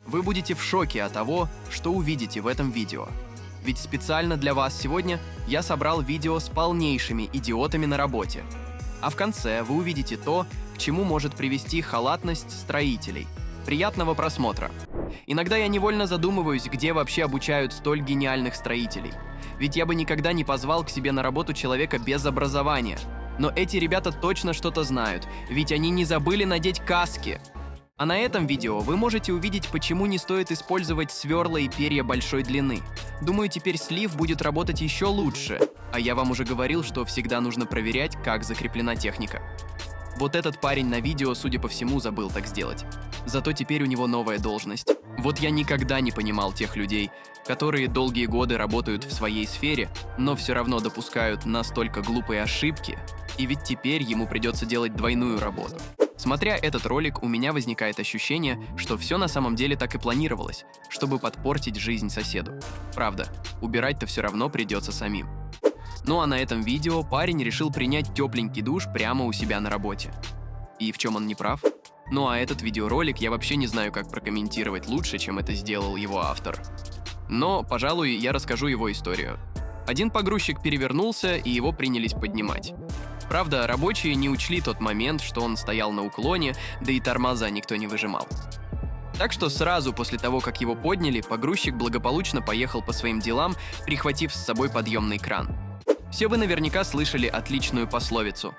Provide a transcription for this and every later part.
Вы будете в шоке от того, что увидите в этом видео. Ведь специально для вас сегодня я собрал видео с полнейшими идиотами на работе. А в конце вы увидите то, к чему может привести халатность строителей. Приятного просмотра! Иногда я невольно задумываюсь, где вообще обучают столь гениальных строителей. Ведь я бы никогда не позвал к себе на работу человека без образования. Но эти ребята точно что-то знают, ведь они не забыли надеть каски. А на этом видео вы можете увидеть, почему не стоит использовать сверла и перья большой длины. Думаю, теперь слив будет работать еще лучше. А я вам уже говорил, что всегда нужно проверять, как закреплена техника. Вот этот парень на видео, судя по всему, забыл так сделать. Зато теперь у него новая должность. Вот я никогда не понимал тех людей, которые долгие годы работают в своей сфере, но все равно допускают настолько глупые ошибки. И ведь теперь ему придется делать двойную работу. Смотря этот ролик, у меня возникает ощущение, что все на самом деле так и планировалось, чтобы подпортить жизнь соседу. Правда, убирать-то все равно придется самим. Ну а на этом видео парень решил принять тепленький душ прямо у себя на работе. И в чем он не прав? Ну а этот видеоролик я вообще не знаю, как прокомментировать лучше, чем это сделал его автор. Но, пожалуй, я расскажу его историю. Один погрузчик перевернулся, и его принялись поднимать. Правда, рабочие не учли тот момент, что он стоял на уклоне, да и тормоза никто не выжимал. Так что сразу после того, как его подняли, погрузчик благополучно поехал по своим делам, прихватив с собой подъемный кран. Все вы наверняка слышали отличную пословицу: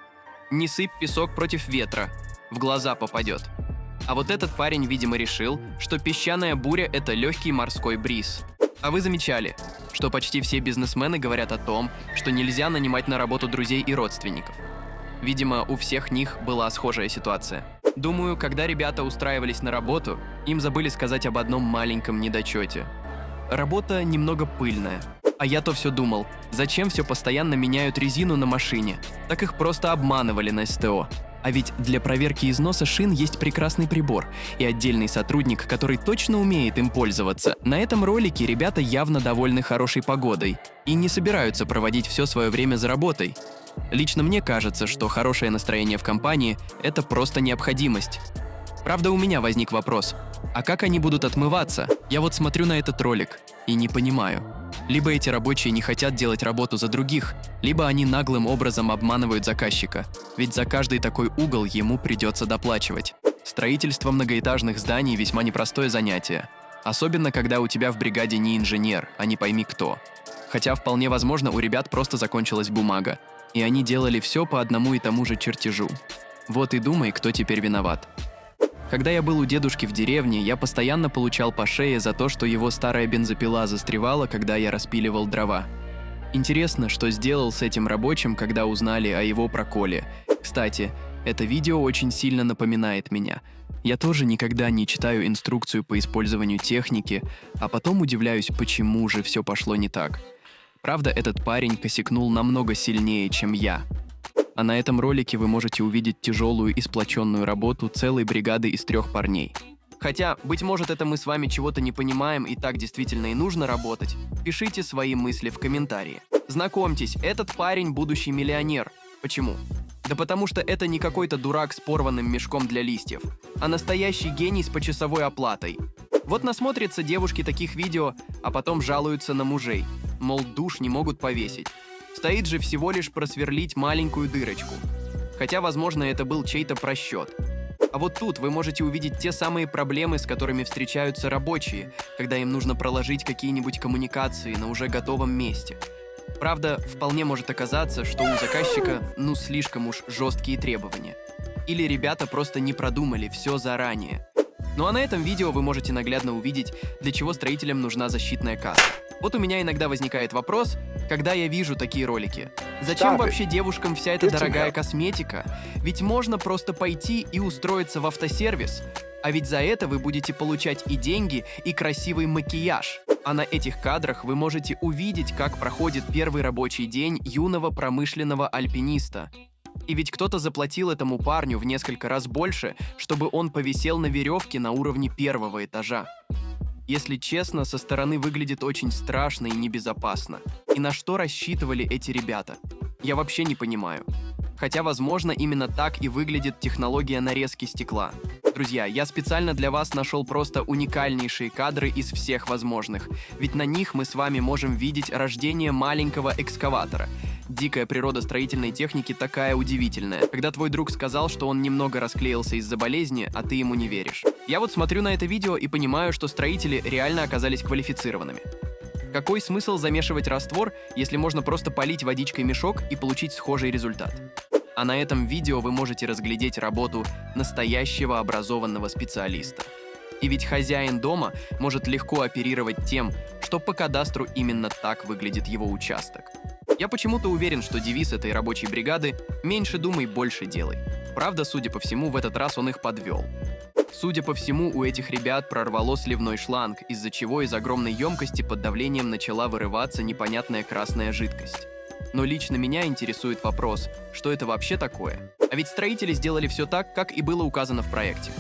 «Не сыпь песок против ветра, в глаза попадет». А вот этот парень, видимо, решил, что песчаная буря – это легкий морской бриз. А вы замечали, что почти все бизнесмены говорят о том, что нельзя нанимать на работу друзей и родственников? Видимо, у всех них была схожая ситуация. Думаю, когда ребята устраивались на работу, им забыли сказать об одном маленьком недочете. Работа немного пыльная. А я-то все думал, зачем все постоянно меняют резину на машине? Так их просто обманывали на СТО. А ведь для проверки износа шин есть прекрасный прибор и отдельный сотрудник, который точно умеет им пользоваться. На этом ролике ребята явно довольны хорошей погодой и не собираются проводить все свое время за работой. Лично мне кажется, что хорошее настроение в компании – это просто необходимость. Правда, у меня возник вопрос, а как они будут отмываться? Я вот смотрю на этот ролик и не понимаю. Либо эти рабочие не хотят делать работу за других, либо они наглым образом обманывают заказчика, ведь за каждый такой угол ему придется доплачивать. Строительство многоэтажных зданий весьма непростое занятие, особенно когда у тебя в бригаде не инженер, а не пойми кто. Хотя вполне возможно, у ребят просто закончилась бумага, и они делали все по одному и тому же чертежу. Вот и думай, кто теперь виноват. Когда я был у дедушки в деревне, я постоянно получал по шее за то, что его старая бензопила застревала, когда я распиливал дрова. Интересно, что сделал с этим рабочим, когда узнали о его проколе. Кстати, это видео очень сильно напоминает меня. Я тоже никогда не читаю инструкцию по использованию техники, а потом удивляюсь, почему же все пошло не так. Правда, этот парень косякнул намного сильнее, чем я. А на этом ролике вы можете увидеть тяжелую и сплоченную работу целой бригады из 3 парней. Хотя, быть может, это мы с вами чего-то не понимаем и так действительно и нужно работать. Пишите свои мысли в комментарии. Знакомьтесь, этот парень будущий миллионер. Почему? Да потому что это не какой-то дурак с порванным мешком для листьев, а настоящий гений с почасовой оплатой. Вот насмотрятся девушки таких видео, а потом жалуются на мужей. Мол, душ не могут повесить. Стоит же всего лишь просверлить маленькую дырочку. Хотя, возможно, это был чей-то просчет. А вот тут вы можете увидеть те самые проблемы, с которыми встречаются рабочие, когда им нужно проложить какие-нибудь коммуникации на уже готовом месте. Правда, вполне может оказаться, что у заказчика, слишком уж жесткие требования. Или ребята просто не продумали все заранее. Ну а на этом видео вы можете наглядно увидеть, для чего строителям нужна защитная каска. Вот у меня иногда возникает вопрос, когда я вижу такие ролики. Зачем вообще девушкам вся эта дорогая косметика? Ведь можно просто пойти и устроиться в автосервис. А ведь за это вы будете получать и деньги, и красивый макияж. А на этих кадрах вы можете увидеть, как проходит первый рабочий день юного промышленного альпиниста. И ведь кто-то заплатил этому парню в несколько раз больше, чтобы он повисел на веревке на уровне 1-го этажа. Если честно, со стороны выглядит очень страшно и небезопасно. И на что рассчитывали эти ребята? Я вообще не понимаю. Хотя, возможно, именно так и выглядит технология нарезки стекла. Друзья, я специально для вас нашел просто уникальнейшие кадры из всех возможных, ведь на них мы с вами можем видеть рождение маленького экскаватора. Дикая природа строительной техники такая удивительная, когда твой друг сказал, что он немного расклеился из-за болезни, а ты ему не веришь. Я вот смотрю на это видео и понимаю, что строители реально оказались квалифицированными. Какой смысл замешивать раствор, если можно просто полить водичкой мешок и получить схожий результат? А на этом видео вы можете разглядеть работу настоящего образованного специалиста. И ведь хозяин дома может легко оперировать тем, что по кадастру именно так выглядит его участок. Я почему-то уверен, что девиз этой рабочей бригады «меньше думай, больше делай». Правда, судя по всему, в этот раз он их подвел. Судя по всему, у этих ребят прорвало сливной шланг, из-за чего из огромной емкости под давлением начала вырываться непонятная красная жидкость. Но лично меня интересует вопрос, что это вообще такое? А ведь строители сделали все так, как и было указано в проекте.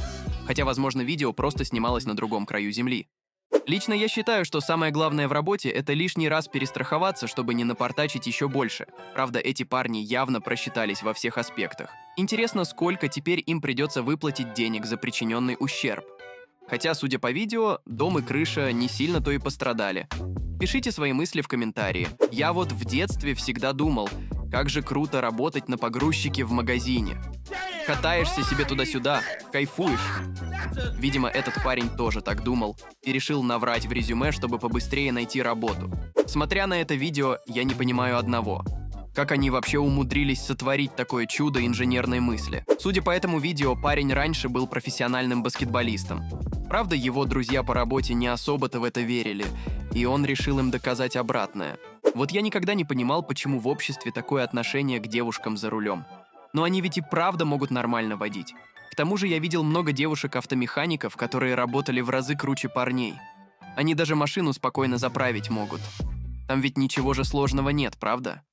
Хотя, возможно, видео просто снималось на другом краю земли. Лично я считаю, что самое главное в работе – это лишний раз перестраховаться, чтобы не напортачить еще больше. Правда, эти парни явно просчитались во всех аспектах. Интересно, сколько теперь им придется выплатить денег за причиненный ущерб. Хотя, судя по видео, дом и крыша не сильно-то и пострадали. Пишите свои мысли в комментарии. Я вот в детстве всегда думал, как же круто работать на погрузчике в магазине. Катаешься себе туда-сюда, кайфуешь. Видимо, этот парень тоже так думал и решил наврать в резюме, чтобы побыстрее найти работу. Смотря на это видео, я не понимаю одного. Как они вообще умудрились сотворить такое чудо инженерной мысли? Судя по этому видео, парень раньше был профессиональным баскетболистом. Правда, его друзья по работе не особо-то в это верили, и он решил им доказать обратное. Вот я никогда не понимал, почему в обществе такое отношение к девушкам за рулем. Но они ведь и правда могут нормально водить. К тому же я видел много девушек-автомехаников, которые работали в разы круче парней. Они даже машину спокойно заправить могут. Там ведь ничего же сложного нет, правда?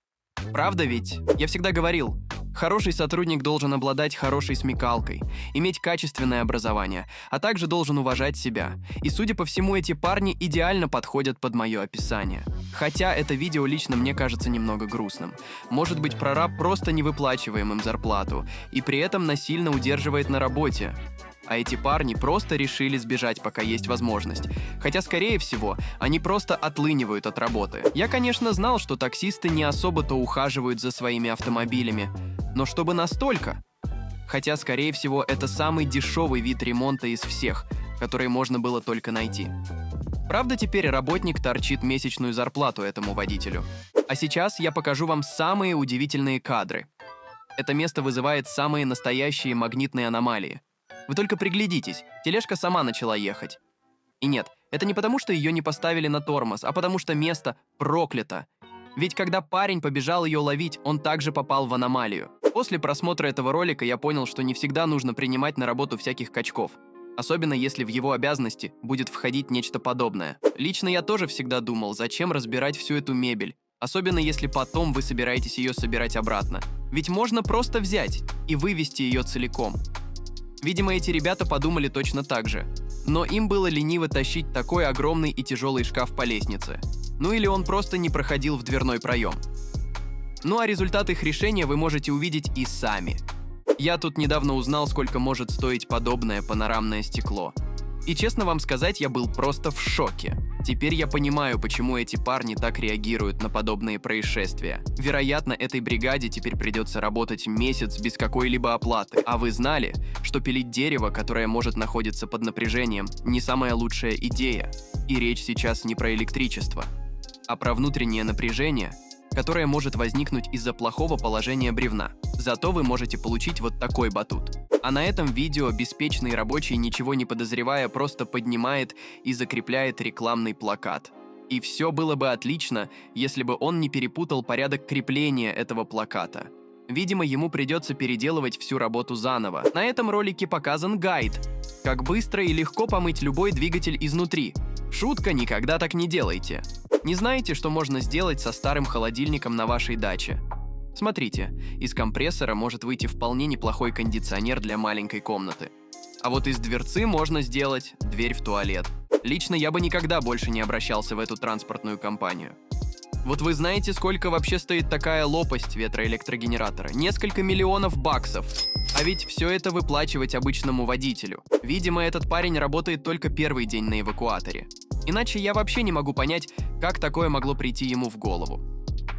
Правда ведь? Я всегда говорил, хороший сотрудник должен обладать хорошей смекалкой, иметь качественное образование, а также должен уважать себя. И, судя по всему, эти парни идеально подходят под мое описание. Хотя это видео лично мне кажется немного грустным. Может быть, прораб просто не выплачиваем им зарплату и при этом насильно удерживает на работе. А эти парни просто решили сбежать, пока есть возможность. Хотя, скорее всего, они просто отлынивают от работы. Я, конечно, знал, что таксисты не особо-то ухаживают за своими автомобилями. Но чтобы настолько? Хотя, скорее всего, это самый дешевый вид ремонта из всех, который можно было только найти. Правда, теперь работник торчит месячную зарплату этому водителю. А сейчас я покажу вам самые удивительные кадры. Это место вызывает самые настоящие магнитные аномалии. Вы только приглядитесь, тележка сама начала ехать. И нет, это не потому, что ее не поставили на тормоз, а потому что место проклято. Ведь когда парень побежал ее ловить, он также попал в аномалию. После просмотра этого ролика я понял, что не всегда нужно принимать на работу всяких качков. Особенно если в его обязанности будет входить нечто подобное. Лично я тоже всегда думал, зачем разбирать всю эту мебель. Особенно если потом вы собираетесь ее собирать обратно. Ведь можно просто взять и вывести ее целиком. Видимо, эти ребята подумали точно так же. Но им было лениво тащить такой огромный и тяжелый шкаф по лестнице. Ну или он просто не проходил в дверной проем. Ну а результат их решения вы можете увидеть и сами. Я тут недавно узнал, сколько может стоить подобное панорамное стекло. И честно вам сказать, я был просто в шоке. Теперь я понимаю, почему эти парни так реагируют на подобные происшествия. Вероятно, этой бригаде теперь придется работать месяц без какой-либо оплаты. А вы знали, что пилить дерево, которое может находиться под напряжением, не самая лучшая идея? И речь сейчас не про электричество, а про внутреннее напряжение, которое может возникнуть из-за плохого положения бревна. Зато вы можете получить вот такой батут. А на этом видео беспечный рабочий, ничего не подозревая, просто поднимает и закрепляет рекламный плакат. И все было бы отлично, если бы он не перепутал порядок крепления этого плаката. Видимо, ему придется переделывать всю работу заново. На этом ролике показан гайд, как быстро и легко помыть любой двигатель изнутри. Шутка, никогда так не делайте. Не знаете, что можно сделать со старым холодильником на вашей даче? Смотрите, из компрессора может выйти вполне неплохой кондиционер для маленькой комнаты. А вот из дверцы можно сделать дверь в туалет. Лично я бы никогда больше не обращался в эту транспортную компанию. Вот вы знаете, сколько вообще стоит такая лопасть ветроэлектрогенератора? Несколько миллионов баксов. А ведь все это выплачивать обычному водителю. Видимо, этот парень работает только первый день на эвакуаторе. Иначе я вообще не могу понять, как такое могло прийти ему в голову.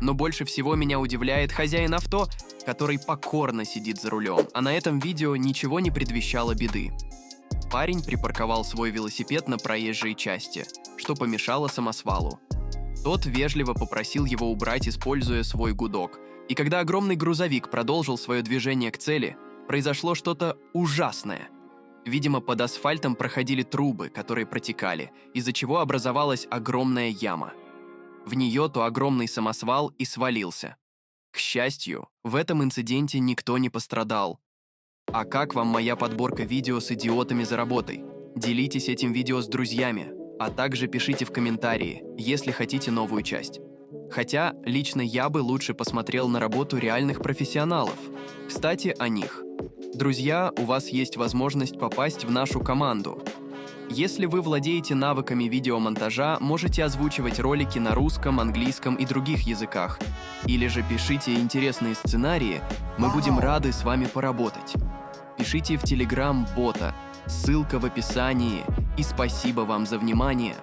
Но больше всего меня удивляет хозяин авто, который покорно сидит за рулем, а на этом видео ничего не предвещало беды. Парень припарковал свой велосипед на проезжей части, что помешало самосвалу. Тот вежливо попросил его убрать, используя свой гудок. И когда огромный грузовик продолжил свое движение к цели, произошло что-то ужасное. Видимо, под асфальтом проходили трубы, которые протекали, из-за чего образовалась огромная яма. В нее то огромный самосвал и свалился. К счастью, в этом инциденте никто не пострадал. А как вам моя подборка видео с идиотами за работой? Делитесь этим видео с друзьями, а также пишите в комментарии, если хотите новую часть. Хотя, лично я бы лучше посмотрел на работу реальных профессионалов. Кстати, о них. Друзья, у вас есть возможность попасть в нашу команду. Если вы владеете навыками видеомонтажа, можете озвучивать ролики на русском, английском и других языках. Или же пишите интересные сценарии, мы будем рады с вами поработать. Пишите в Telegram бота, ссылка в описании, и спасибо вам за внимание.